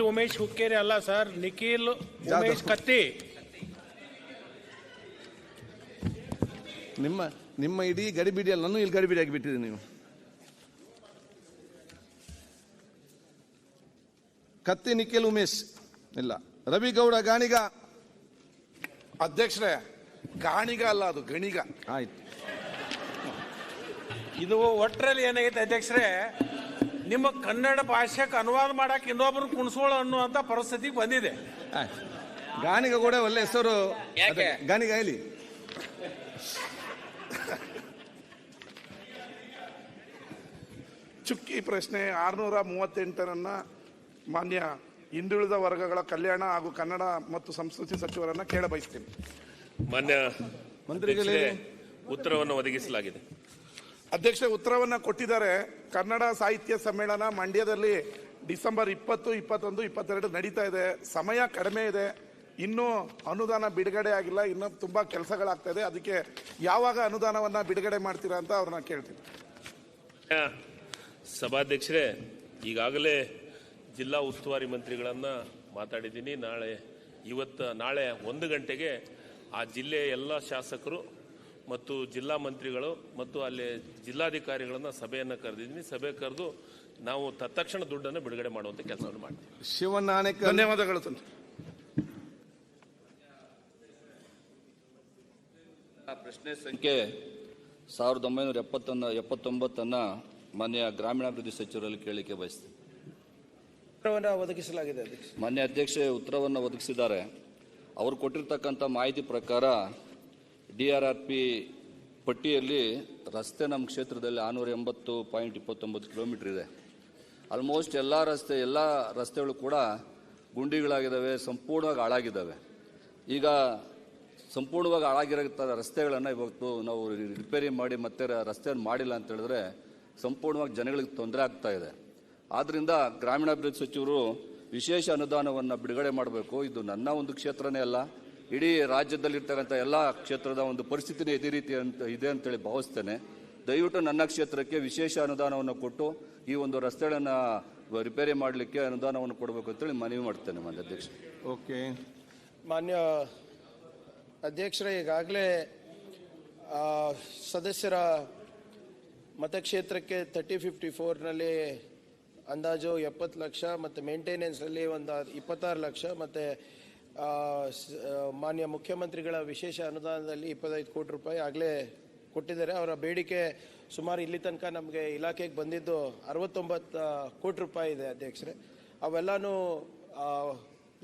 ಉಮೇಶ್ ಹುಕ್ಕೇರಿ ಅಲ್ಲ ಸರ್, ನಿಖಿಲ್ ಉಮೇಶ್ ಕತ್ತಿ. ನಿಮ್ಮ ಇಡೀ ಗಡಿಬಿಡಿಯಲ್ಲಿ ನಾನು ಇಲ್ಲಿ ಗಡಿಬಿಡಿಯಾಗಿ ಬಿಟ್ಟಿದ್ದೀನಿ. ನೀವು ಕತ್ತಿ ನಿಖಿಲ್ ಉಮೇಶ್ ಇಲ್ಲ. ರವಿಗೌಡ ಗಾಣಿಗ. ಅಧ್ಯಕ್ಷರೇ, ಗಾಣಿಗ ಅಲ್ಲ, ಅದು ಗಣಿಗ. ಆಯ್ತು. ಇದು ಒಟ್ಟರಲ್ಲಿ ಏನಾಗೈತೆ ಅಧ್ಯಕ್ಷರೇ, ನಿಮ್ಮ ಕನ್ನಡ ಭಾಷೆಗೆ ಅನುವಾದ ಮಾಡಕ್ಕೆ ಇನ್ನೊಬ್ರು ಕುಣಿಸೋಳು ಅನ್ನುವಂತ ಪರಿಸ್ಥಿತಿಗೆ ಬಂದಿದೆ. ಗಾಣಿಗ ಕೂಡ ಒಳ್ಳೆ ಹೆಸರು. ಗಾಣಿಗ ಹೇಳಿ. ಚುಕ್ಕಿ ಪ್ರಶ್ನೆ 638 ಮಾನ್ಯ ಹಿಂದುಳಿದ ವರ್ಗಗಳ ಕಲ್ಯಾಣ ಹಾಗೂ ಕನ್ನಡ ಮತ್ತು ಸಂಸ್ಕೃತಿ ಸಚಿವರನ್ನ ಕೇಳ ಬಯಸ್ತೀನಿ. ಮಾನ್ಯ ಮಂತ್ರಿಗಳೇ, ಉತ್ತರವನ್ನು ಒದಗಿಸಲಾಗಿದೆ. ಅಧ್ಯಕ್ಷ ಉತ್ತರವನ್ನ ಕೊಟ್ಟಿದ್ದಾರೆ. ಕನ್ನಡ ಸಾಹಿತ್ಯ ಸಮ್ಮೇಳನ ಮಂಡ್ಯದಲ್ಲಿ ಡಿಸೆಂಬರ್ 20, 21, 22 ನಡೀತಾ ಇದೆ. ಸಮಯ ಕಡಿಮೆ ಇದೆ, ಇನ್ನೂ ಅನುದಾನ ಬಿಡುಗಡೆ ಆಗಿಲ್ಲ, ಇನ್ನೂ ತುಂಬಾ ಕೆಲಸಗಳಾಗ್ತಾ ಇದೆ. ಅದಕ್ಕೆ ಯಾವಾಗ ಅನುದಾನವನ್ನ ಬಿಡುಗಡೆ ಮಾಡ್ತೀರಾ ಅಂತ ಅವ್ರನ್ನ ಕೇಳ್ತೀನಿ. ಸಭಾಧ್ಯಕ್ಷರೇ, ಈಗಾಗಲೇ ಜಿಲ್ಲಾ ಉಸ್ತುವಾರಿ ಮಂತ್ರಿಗಳನ್ನ ಮಾತಾಡಿದ್ದೀನಿ. ನಾಳೆ 1 ಗಂಟೆಗೆ ಆ ಜಿಲ್ಲೆಯ ಎಲ್ಲ ಶಾಸಕರು ಮತ್ತು ಜಿಲ್ಲಾ ಮಂತ್ರಿಗಳು ಮತ್ತು ಅಲ್ಲಿ ಜಿಲ್ಲಾಧಿಕಾರಿಗಳನ್ನ ಸಭೆಯನ್ನು ಕರೆದಿದ್ದೀನಿ. ಸಭೆ ಕರೆದು ನಾವು ತತ್ಕ್ಷಣ ದುಡ್ಡನ್ನು ಬಿಡುಗಡೆ ಮಾಡುವಂತ ಕೆಲಸವನ್ನು ಮಾಡ್ತೀವಿ. ಶಿವನಾಣೆ, ಧನ್ಯವಾದಗಳು. ಪ್ರಶ್ನೆ ಸಂಖ್ಯೆ 1979 ಮಾನ್ಯ ಗ್ರಾಮೀಣಾಭಿವೃದ್ಧಿ ಸಚಿವರಲ್ಲಿ ಕೇಳಲಿಕ್ಕೆ ಬಯಸ್ತೀನಿ. ಒದಗಿಸಲಾಗಿದೆ ಮಾನ್ಯ ಅಧ್ಯಕ್ಷೆ ಉತ್ತರವನ್ನು ಒದಗಿಸಿದ್ದಾರೆ. ಅವರು ಕೊಟ್ಟಿರ್ತಕ್ಕಂಥ ಮಾಹಿತಿ ಪ್ರಕಾರ DRRP ಪಟ್ಟಿಯಲ್ಲಿ ರಸ್ತೆ ನಮ್ಮ ಕ್ಷೇತ್ರದಲ್ಲಿ 680.29 ಕಿಲೋಮೀಟರ್ ಇದೆ. ಆಲ್ಮೋಸ್ಟ್ ಎಲ್ಲ ರಸ್ತೆಗಳು ಕೂಡ ಗುಂಡಿಗಳಾಗಿದ್ದಾವೆ, ಸಂಪೂರ್ಣವಾಗಿ ಹಾಳಾಗಿದ್ದಾವೆ. ಈಗ ಸಂಪೂರ್ಣವಾಗಿ ಹಾಳಾಗಿರೋ ರಸ್ತೆಗಳನ್ನು ಇವತ್ತು ನಾವು ರಿಪೇರಿ ಮಾಡಿ ಮತ್ತೆ ರಸ್ತೆಯನ್ನು ಮಾಡಿಲ್ಲ ಅಂತ ಹೇಳಿದ್ರೆ ಸಂಪೂರ್ಣವಾಗಿ ಜನಗಳಿಗೆ ತೊಂದರೆ ಆಗ್ತಾ ಇದೆ. ಆದ್ದರಿಂದ ಗ್ರಾಮೀಣಾಭಿವೃದ್ಧಿ ಸಚಿವರು ವಿಶೇಷ ಅನುದಾನವನ್ನು ಬಿಡುಗಡೆ ಮಾಡಬೇಕು. ಇದು ನನ್ನ ಒಂದು ಕ್ಷೇತ್ರನೇ ಅಲ್ಲ, ಇಡೀ ರಾಜ್ಯದಲ್ಲಿರ್ತಕ್ಕಂಥ ಎಲ್ಲ ಕ್ಷೇತ್ರದ ಒಂದು ಪರಿಸ್ಥಿತಿನೇ ಇದೇ ರೀತಿ ಇದೆ ಅಂತೇಳಿ ಭಾವಿಸ್ತೇನೆ. ದಯವಿಟ್ಟು ನನ್ನ ಕ್ಷೇತ್ರಕ್ಕೆ ವಿಶೇಷ ಅನುದಾನವನ್ನು ಕೊಟ್ಟು ಈ ಒಂದು ರಸ್ತೆಗಳನ್ನು ರಿಪೇರಿ ಮಾಡಲಿಕ್ಕೆ ಅನುದಾನವನ್ನು ಕೊಡಬೇಕು ಅಂತೇಳಿ ಮನವಿ ಮಾಡ್ತೇನೆ ಮಾನ್ಯ ಅಧ್ಯಕ್ಷ. ಓಕೆ. ಮಾನ್ಯ ಅಧ್ಯಕ್ಷರೇ, ಈಗಾಗಲೇ ಸದಸ್ಯರ ಮತಕ್ಷೇತ್ರಕ್ಕೆ 3054ನಲ್ಲಿ ಅಂದಾಜು 70 ಲಕ್ಷ ಮತ್ತು ಮೇಂಟೆನೆನ್ಸಲ್ಲಿ ಒಂದು 26 ಲಕ್ಷ ಮತ್ತು ಮಾನ್ಯ ಮುಖ್ಯಮಂತ್ರಿಗಳ ವಿಶೇಷ ಅನುದಾನದಲ್ಲಿ 25 ಕೋಟಿ ರೂಪಾಯಿ ಆಗಲೇ ಕೊಟ್ಟಿದ್ದಾರೆ. ಅವರ ಬೇಡಿಕೆ ಸುಮಾರು ಇಲ್ಲಿ ತನಕ ನಮಗೆ ಇಲಾಖೆಗೆ ಬಂದಿದ್ದು 69 ಕೋಟಿ ರೂಪಾಯಿ ಇದೆ ಅಧ್ಯಕ್ಷರೇ. ಅವೆಲ್ಲನೂ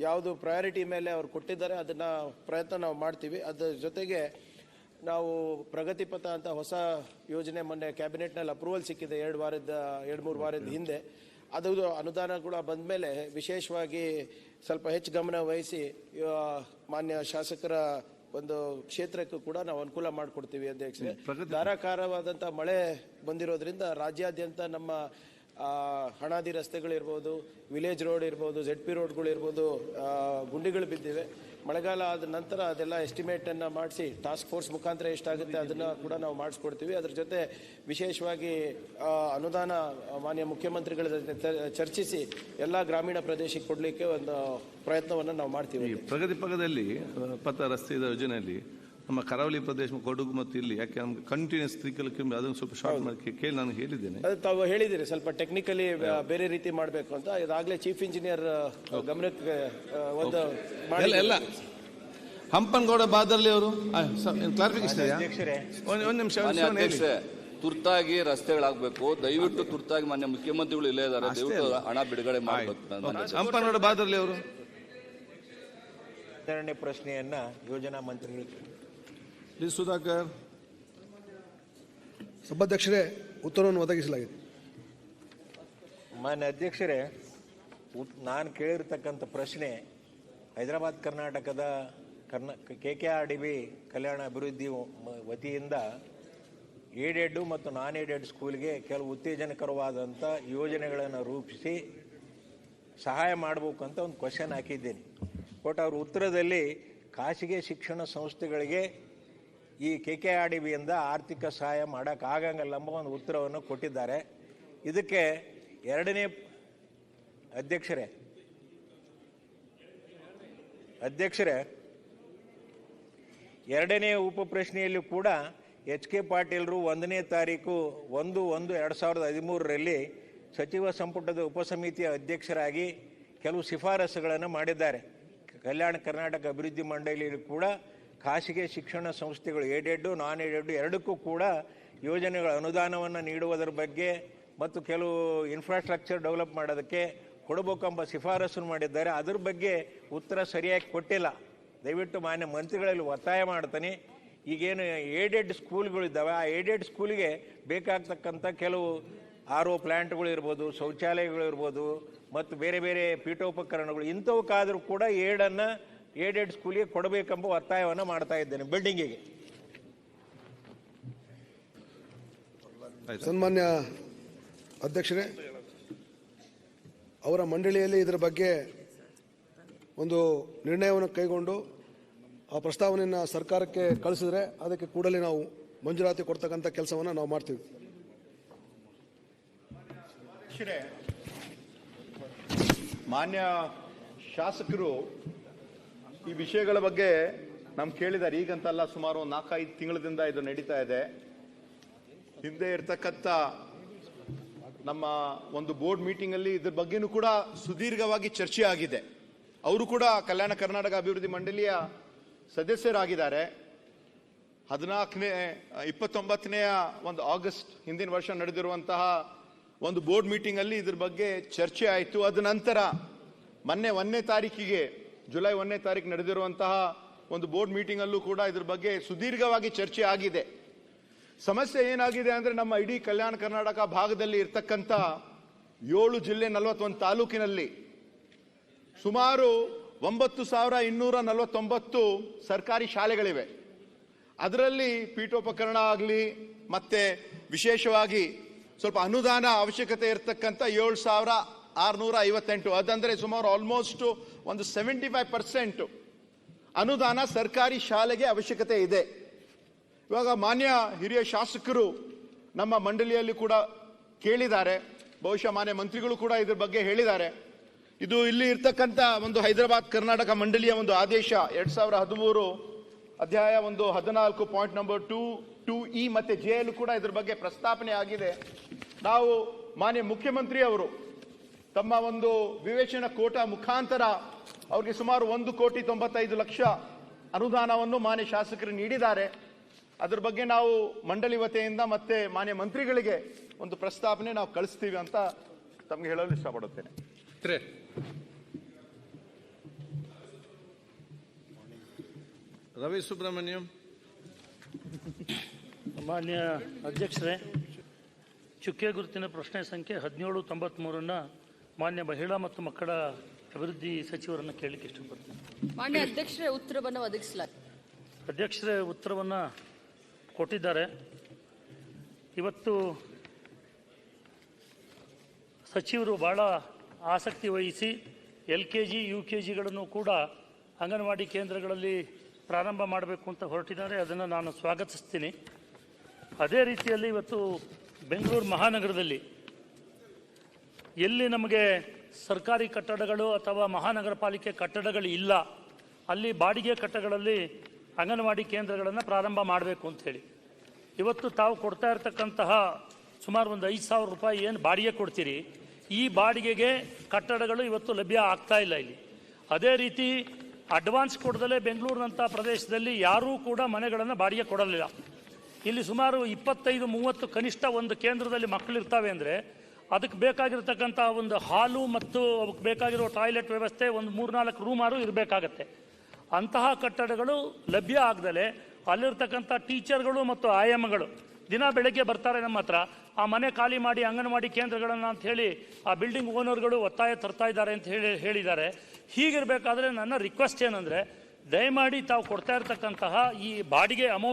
ಯಾವುದು ಪ್ರಯಾರಿಟಿ ಮೇಲೆ ಅವ್ರು ಕೊಟ್ಟಿದ್ದಾರೆ ಅದನ್ನು ಪ್ರಯತ್ನ ನಾವು ಮಾಡ್ತೀವಿ. ಅದರ ಜೊತೆಗೆ ನಾವು ಪ್ರಗತಿ ಪಥ ಅಂತ ಹೊಸ ಯೋಜನೆ ಮೊನ್ನೆ ಕ್ಯಾಬಿನೆಟ್ನಲ್ಲಿ ಅಪ್ರೂವಲ್ ಸಿಕ್ಕಿದೆ 2-3 ವಾರದ ಹಿಂದೆ. ಅದು ಅನುದಾನ ಕೂಡ ಬಂದ ಮೇಲೆ ವಿಶೇಷವಾಗಿ ಸ್ವಲ್ಪ ಹೆಚ್ಚು ಗಮನ ವಹಿಸಿ ಮಾನ್ಯ ಶಾಸಕರ ಒಂದು ಕ್ಷೇತ್ರಕ್ಕೂ ಕೂಡ ನಾವು ಅನುಕೂಲ ಮಾಡಿಕೊಡ್ತೀವಿ ಅಧ್ಯಕ್ಷರೇ. ಧಾರಾಕಾರವಾದಂಥ ಮಳೆ ಬಂದಿರೋದ್ರಿಂದ ರಾಜ್ಯಾದ್ಯಂತ ನಮ್ಮ ಹಣಾದಿ ರಸ್ತೆಗಳಿರ್ಬೋದು, ವಿಲೇಜ್ ರೋಡ್ ಇರ್ಬೋದು, ZP ರೋಡ್ಗಳಿರ್ಬೋದು, ಗುಂಡಿಗಳು ಬಿದ್ದಿವೆ. ಮಳೆಗಾಲ ಆದ ನಂತರ ಅದೆಲ್ಲ ಎಸ್ಟಿಮೇಟನ್ನು ಮಾಡಿಸಿ ಟಾಸ್ಕ್ ಫೋರ್ಸ್ ಮುಖಾಂತರ ಎಷ್ಟಾಗುತ್ತೆ ಅದನ್ನು ಕೂಡ ನಾವು ಮಾಡಿಸ್ಕೊಡ್ತೀವಿ. ಅದ್ರ ಜೊತೆ ವಿಶೇಷವಾಗಿ ಅನುದಾನ ಮಾನ್ಯ ಮುಖ್ಯಮಂತ್ರಿಗಳ ಜೊತೆ ಚರ್ಚಿಸಿ ಎಲ್ಲ ಗ್ರಾಮೀಣ ಪ್ರದೇಶಕ್ಕೆ ಕೊಡಲಿಕ್ಕೆ ಒಂದು ಪ್ರಯತ್ನವನ್ನು ನಾವು ಮಾಡ್ತೀವಿ. ಪ್ರಗತಿ ಪಕ್ಕದಲ್ಲಿ ಪಥ ರಸ್ತೆ ಯೋಜನೆಯಲ್ಲಿ ನಮ್ಮ ಕರಾವಳಿ ಪ್ರದೇಶ, ಕೊಡಗು ಮತ್ತು ಇಲ್ಲಿ ಯಾಕೆ ನಮ್ಗೆ ಕಂಟಿನ್ಯೂಸ್ 3 ಕಿಲೋಮೀಟರ್ ಅದನ್ನು ಸ್ವಲ್ಪ ಶಾರ್ಟ್ ಮಾಡಿ ಕೇಳಿ ನಾನು ಹೇಳಿದ್ದೇನೆ. ಅದು ತಾವು ಹೇಳಿದಿರಿ ಸ್ವಲ್ಪ ಟೆಕ್ನಿಕಲಿ ಬೇರೆ ರೀತಿ ಮಾಡಬೇಕು ಅಂತ. ಇದಾಗಲೇ ಚೀಫ್ ಇಂಜಿನಿಯರ್ ಗಮನಕ್ಕೆ ಒಂದು ಎಲ್ಲ ಹಂಪನಗೌಡ ಬಾದರ್ಲಿ ಅವರು ಕ್ಲಾರಿಫಿಕೇಶನ್. ಒಂದು ನಿಮಿಷ ತುರ್ತಾಗಿ ರಸ್ತೆಗಳಾಗಬೇಕು. ದಯವಿಟ್ಟು ತುರ್ತಾಗಿ ಮಾನ್ಯ ಮುಖ್ಯಮಂತ್ರಿಗಳು ಇಲ್ಲೇ ಇದ್ದಾರೆ, ದಯವಿಟ್ಟು ಹಣ ಬಿಡುಗಡೆ ಮಾಡಬೇಕು. ಹಂಪನಗೌಡ ಬಾದರ್ಲಿ ಅವರು ಎರಡನೇ ಪ್ರಶ್ನೆಯನ್ನ ಯೋಜನಾ ಮಂತ್ರಿಗಳಿಗೆ. ಸುಧಾಕರ್. ಸಭಾಧ್ಯಕ್ಷರೇ, ಉತ್ತರವನ್ನು ಒದಗಿಸಲಾಗಿದೆ. ಮಾನ್ಯ ಅಧ್ಯಕ್ಷರೇ, ನಾನು ಕೇಳಿರ್ತಕ್ಕಂಥ ಪ್ರಶ್ನೆ ಹೈದರಾಬಾದ್ ಕರ್ನಾಟಕದ KKRDB ಕಲ್ಯಾಣ ಅಭಿವೃದ್ಧಿ ವತಿಯಿಂದ ಏಡೆಡ್ ಮತ್ತು ನಾನ್ ಏಡೆಡ್ ಸ್ಕೂಲ್ಗೆ ಕೆಲವು ಉತ್ತೇಜನಕರವಾದಂಥ ಯೋಜನೆಗಳನ್ನು ರೂಪಿಸಿ ಸಹಾಯ ಮಾಡಬೇಕು ಅಂತ ಒಂದು ಕ್ವಶನ್ ಹಾಕಿದ್ದೇನೆ. ಬಟ್ ಅವ್ರ ಉತ್ತರದಲ್ಲಿ ಖಾಸಗಿ ಶಿಕ್ಷಣ ಸಂಸ್ಥೆಗಳಿಗೆ ಈ KKRDBಯಿಂದ ಆರ್ಥಿಕ ಸಹಾಯ ಮಾಡೋಕ್ಕಾಗಂಗಿಲ್ಲ ಎಂಬ ಒಂದು ಉತ್ತರವನ್ನು ಕೊಟ್ಟಿದ್ದಾರೆ. ಇದಕ್ಕೆ ಎರಡನೇ ಅಧ್ಯಕ್ಷರೇ, ಅಧ್ಯಕ್ಷರೇ, ಎರಡನೇ ಉಪ ಪ್ರಶ್ನೆಯಲ್ಲೂ ಕೂಡ ಎಚ್ ಕೆ ಪಾಟೀಲ್ರು 1ನೇ ತಾರೀಕು 1/1/2013 ಸಚಿವ ಸಂಪುಟದ ಉಪಸಮಿತಿಯ ಅಧ್ಯಕ್ಷರಾಗಿ ಕೆಲವು ಶಿಫಾರಸುಗಳನ್ನು ಮಾಡಿದ್ದಾರೆ. ಕಲ್ಯಾಣ ಕರ್ನಾಟಕ ಅಭಿವೃದ್ಧಿ ಮಂಡಳಿಯಲ್ಲಿ ಕೂಡ ಖಾಸಗಿ ಶಿಕ್ಷಣ ಸಂಸ್ಥೆಗಳು ಏಡೆಡ್ ನಾನ್ ಏಡೆಡ್ ಎರಡಕ್ಕೂ ಕೂಡ ಯೋಜನೆಗಳ ಅನುದಾನವನ್ನು ನೀಡುವುದರ ಬಗ್ಗೆ ಮತ್ತು ಕೆಲವು ಇನ್ಫ್ರಾಸ್ಟ್ರಕ್ಚರ್ ಡೆವಲಪ್ ಮಾಡೋದಕ್ಕೆ ಕೊಡಬೇಕೆಂಬ ಶಿಫಾರಸು ಮಾಡಿದ್ದಾರೆ. ಅದ್ರ ಬಗ್ಗೆ ಉತ್ತರ ಸರಿಯಾಗಿ ಕೊಟ್ಟಿಲ್ಲ. ದಯವಿಟ್ಟು ಮಾನ್ಯ ಮಂತ್ರಿಗಳಲ್ಲಿ ಒತ್ತಾಯ ಮಾಡ್ತಾನೆ. ಈಗೇನು ಏಡೆಡ್ ಸ್ಕೂಲ್ಗಳಿದ್ದಾವೆ, ಆ ಏಡೆಡ್ ಸ್ಕೂಲಿಗೆ ಬೇಕಾಗ್ತಕ್ಕಂಥ ಕೆಲವು RO ಪ್ಲ್ಯಾಂಟ್ಗಳು ಇರ್ಬೋದು, ಶೌಚಾಲಯಗಳು ಇರ್ಬೋದು ಮತ್ತು ಬೇರೆ ಬೇರೆ ಪೀಠೋಪಕರಣಗಳು ಇಂಥವಕ್ಕಾದರೂ ಕೂಡ ಏಡೆಡ್ ಸ್ಕೂಲಿಗೆ ಕೊಡಬೇಕೆಂಬ ಒತ್ತಾಯವನ್ನು ಮಾಡ್ತಾ ಇದ್ದೇನೆ. ಬಿಲ್ಡಿಂಗಿಗೆ ಸನ್ಮಾನ್ಯ ಅಧ್ಯಕ್ಷರೇ, ಅವರ ಮಂಡಳಿಯಲ್ಲಿ ಇದರ ಬಗ್ಗೆ ಒಂದು ನಿರ್ಣಯವನ್ನು ಕೈಗೊಂಡು ಆ ಪ್ರಸ್ತಾವನೆಯನ್ನು ಸರ್ಕಾರಕ್ಕೆ ಕಳಿಸಿದ್ರೆ ಅದಕ್ಕೆ ಕೂಡಲೇ ನಾವು ಮಂಜೂರಾತಿ ಕೊಡ್ತಕ್ಕಂಥ ಕೆಲಸವನ್ನು ನಾವು ಮಾಡ್ತೀವಿ. ಮಾನ್ಯ ಶಾಸಕರು ಈ ವಿಷಯಗಳ ಬಗ್ಗೆ ನಮ್ಗೆ ಕೇಳಿದ್ದಾರೆ. ಈಗಂತಲ್ಲ, ಸುಮಾರು 4-5 ತಿಂಗಳಿಂದ ಇದು ನಡೀತಾ ಇದೆ. ಹಿಂದೆ ಇರ್ತಕ್ಕಂಥ ನಮ್ಮ ಒಂದು ಬೋರ್ಡ್ ಮೀಟಿಂಗ್ ಅಲ್ಲಿ ಇದ್ರ ಬಗ್ಗೆನೂ ಕೂಡ ಸುದೀರ್ಘವಾಗಿ ಚರ್ಚೆ ಆಗಿದೆ. ಅವರು ಕೂಡ ಕಲ್ಯಾಣ ಕರ್ನಾಟಕ ಅಭಿವೃದ್ಧಿ ಮಂಡಳಿಯ ಸದಸ್ಯರಾಗಿದ್ದಾರೆ. 29ನೇ ಒಂದು ಆಗಸ್ಟ್ ಹಿಂದಿನ ವರ್ಷ ನಡೆದಿರುವಂತಹ ಒಂದು ಬೋರ್ಡ್ ಮೀಟಿಂಗ್ ಅಲ್ಲಿ ಇದ್ರ ಬಗ್ಗೆ ಚರ್ಚೆ ಆಯಿತು. ಅದ ನಂತರ ಮೊನ್ನೆ 1ನೇ ತಾರೀಕಿಗೆ ಜುಲೈ 1ನೇ ತಾರೀಕು ನಡೆದಿರುವಂತಹ ಒಂದು ಬೋರ್ಡ್ ಮೀಟಿಂಗ್ ಅಲ್ಲೂ ಕೂಡ ಇದ್ರ ಬಗ್ಗೆ ಸುದೀರ್ಘವಾಗಿ ಚರ್ಚೆ ಆಗಿದೆ. ಸಮಸ್ಯೆ ಏನಾಗಿದೆ ಅಂದ್ರೆ, ನಮ್ಮ ಇಡೀ ಕಲ್ಯಾಣ ಕರ್ನಾಟಕ ಭಾಗದಲ್ಲಿ ಇರ್ತಕ್ಕಂಥ 7 ಜಿಲ್ಲೆ 41 ತಾಲೂಕಿನಲ್ಲಿ ಸುಮಾರು 9249 ಸರ್ಕಾರಿ ಶಾಲೆಗಳಿವೆ. ಅದರಲ್ಲಿ ಪೀಠೋಪಕರಣ ಆಗಲಿ ಮತ್ತೆ ವಿಶೇಷವಾಗಿ ಸ್ವಲ್ಪ ಅನುದಾನ ಅವಶ್ಯಕತೆ ಇರತಕ್ಕಂಥ 7658, ಅದಂದ್ರೆ ಸುಮಾರು ಆಲ್ಮೋಸ್ಟ್ ಒಂದು 75% ಅನುದಾನ ಸರ್ಕಾರಿ ಶಾಲೆಗೆ ಅವಶ್ಯಕತೆ ಇದೆ. ಇವಾಗ ಮಾನ್ಯ ಹಿರಿಯ ಶಾಸಕರು ನಮ್ಮ ಮಂಡಳಿಯಲ್ಲಿ ಕೂಡ ಕೇಳಿದ್ದಾರೆ, ಬಹುಶಃ ಮಾನ್ಯ ಮಂತ್ರಿಗಳು ಕೂಡ ಇದ್ರ ಬಗ್ಗೆ ಹೇಳಿದ್ದಾರೆ. ಇದು ಇಲ್ಲಿ ಇರ್ತಕ್ಕಂಥ ಒಂದು ಹೈದರಾಬಾದ್ ಕರ್ನಾಟಕ ಮಂಡಳಿಯ ಒಂದು ಆದೇಶ 2013 ಅಧ್ಯಾಯ 14 ಪಾಯಿಂಟ್ ನಂಬರ್ 2E ಮತ್ತೆ J ಕೂಡ ಇದ್ರ ಬಗ್ಗೆ ಪ್ರಸ್ತಾಪನೆ ಆಗಿದೆ. ನಾವು ಮಾನ್ಯ ಮುಖ್ಯಮಂತ್ರಿ ಅವರು ತಮ್ಮ ಒಂದು ವಿವೇಚನಾ ಕೋಟಾ ಮುಖಾಂತರ ಅವ್ರಿಗೆ ಸುಮಾರು 1,95,00,000 ಅನುದಾನವನ್ನು ಮಾನ್ಯ ಶಾಸಕರು ನೀಡಿದ್ದಾರೆ. ಅದ್ರ ಬಗ್ಗೆ ನಾವು ಮಂಡಳಿ ವತಿಯಿಂದ ಮತ್ತೆ ಮಾನ್ಯ ಮಂತ್ರಿಗಳಿಗೆ ಒಂದು ಪ್ರಸ್ತಾಪನೆ ನಾವು ಕಳಿಸ್ತೀವಿ ಅಂತ ತಮಗೆ ಹೇಳಲು ಇಷ್ಟಪಡುತ್ತೇನೆ. ರವಿ ಸುಬ್ರಹ್ಮಣ್ಯಂ. ಮಾನ್ಯ ಅಧ್ಯಕ್ಷರೇ, ಚುಕ್ಕೆ ಗುರುತಿನ ಪ್ರಶ್ನೆ ಸಂಖ್ಯೆ 1793 ಮಾನ್ಯ ಮಹಿಳಾ ಮತ್ತು ಮಕ್ಕಳ ಅಭಿವೃದ್ಧಿ ಸಚಿವರನ್ನು ಕೇಳಲಿಕ್ಕೆ ಇಷ್ಟಪಡ್ತೀನಿ. ಮಾನ್ಯ ಅಧ್ಯಕ್ಷರೇ, ಉತ್ತರವನ್ನು ಒದಗಿಸಲಾಗಿದೆ. ಅಧ್ಯಕ್ಷರೇ ಉತ್ತರವನ್ನು ಕೊಟ್ಟಿದ್ದಾರೆ. ಇವತ್ತು ಸಚಿವರು ಬಹಳ ಆಸಕ್ತಿ ವಹಿಸಿ LKG UKGಗಳನ್ನು ಕೂಡ ಅಂಗನವಾಡಿ ಕೇಂದ್ರಗಳಲ್ಲಿ ಪ್ರಾರಂಭ ಮಾಡಬೇಕು ಅಂತ ಹೊರಟಿದ್ದಾರೆ. ಅದನ್ನು ನಾನು ಸ್ವಾಗತಿಸ್ತೀನಿ. ಅದೇ ರೀತಿಯಲ್ಲಿ ಇವತ್ತು ಬೆಂಗಳೂರು ಮಹಾನಗರದಲ್ಲಿ ಎಲ್ಲಿ ನಮಗೆ ಸರ್ಕಾರಿ ಕಟ್ಟಡಗಳು ಅಥವಾ ಮಹಾನಗರ ಪಾಲಿಕೆ ಕಟ್ಟಡಗಳು ಇಲ್ಲ, ಅಲ್ಲಿ ಬಾಡಿಗೆ ಕಟ್ಟಡಗಳಲ್ಲಿ ಅಂಗನವಾಡಿ ಕೇಂದ್ರಗಳನ್ನು ಪ್ರಾರಂಭ ಮಾಡಬೇಕು ಅಂಥೇಳಿ ಇವತ್ತು ತಾವು ಕೊಡ್ತಾ ಇರತಕ್ಕಂತಹ ಸುಮಾರು ಒಂದು 5,000 ರೂಪಾಯಿ ಏನು ಬಾಡಿಗೆ ಕೊಡ್ತೀರಿ, ಈ ಬಾಡಿಗೆಗೆ ಕಟ್ಟಡಗಳು ಇವತ್ತು ಲಭ್ಯ ಆಗ್ತಾ ಇಲ್ಲ ಇಲ್ಲಿ. ಅದೇ ರೀತಿ ಅಡ್ವಾನ್ಸ್ ಕೊಡದಲ್ಲೇ ಬೆಂಗಳೂರಿನಂಥ ಪ್ರದೇಶದಲ್ಲಿ ಯಾರೂ ಕೂಡ ಮನೆಗಳನ್ನು ಬಾಡಿಗೆ ಕೊಡಲಿಲ್ಲ. ಇಲ್ಲಿ ಸುಮಾರು 25-30 ಕನಿಷ್ಠ ಒಂದು ಕೇಂದ್ರದಲ್ಲಿ ಮಕ್ಕಳಿರ್ತಾವೆ ಅಂದರೆ ಅದಕ್ಕೆ ಬೇಕಾಗಿರ್ತಕ್ಕಂಥ ಒಂದು ಹಾಲು ಮತ್ತು ಅದಕ್ಕೆ ಬೇಕಾಗಿರೋ ಟಾಯ್ಲೆಟ್ ವ್ಯವಸ್ಥೆ ಒಂದು 3-4 ರೂಮಾರು ಇರಬೇಕಾಗತ್ತೆ. ಅಂತಹ ಕಟ್ಟಡಗಳು ಲಭ್ಯ ಆಗದಲೆ ಅಲ್ಲಿರ್ತಕ್ಕಂಥ ಟೀಚರ್ಗಳು ಮತ್ತು ಆಯಾಮಗಳು ದಿನ ಬೆಳಗ್ಗೆ ಬರ್ತಾರೆ ನಮ್ಮ ಹತ್ರ, ಆ ಮನೆ ಖಾಲಿ ಮಾಡಿ ಅಂಗನವಾಡಿ ಕೇಂದ್ರಗಳನ್ನು ಅಂತ ಹೇಳಿ ಆ ಬಿಲ್ಡಿಂಗ್ ಓನರ್ಗಳು ಒತ್ತಾಯ ತರ್ತಾ ಇದ್ದಾರೆ ಅಂತ ಹೇಳಿದ್ದಾರೆ. ಹೀಗಿರಬೇಕಾದ್ರೆ ನನ್ನ ರಿಕ್ವೆಸ್ಟ್ ಏನಂದರೆ, ದಯಮಾಡಿ ತಾವು ಕೊಡ್ತಾ ಇರ್ತಕ್ಕಂತಹ ಈ ಬಾಡಿಗೆ ಅಮೌಂಟ್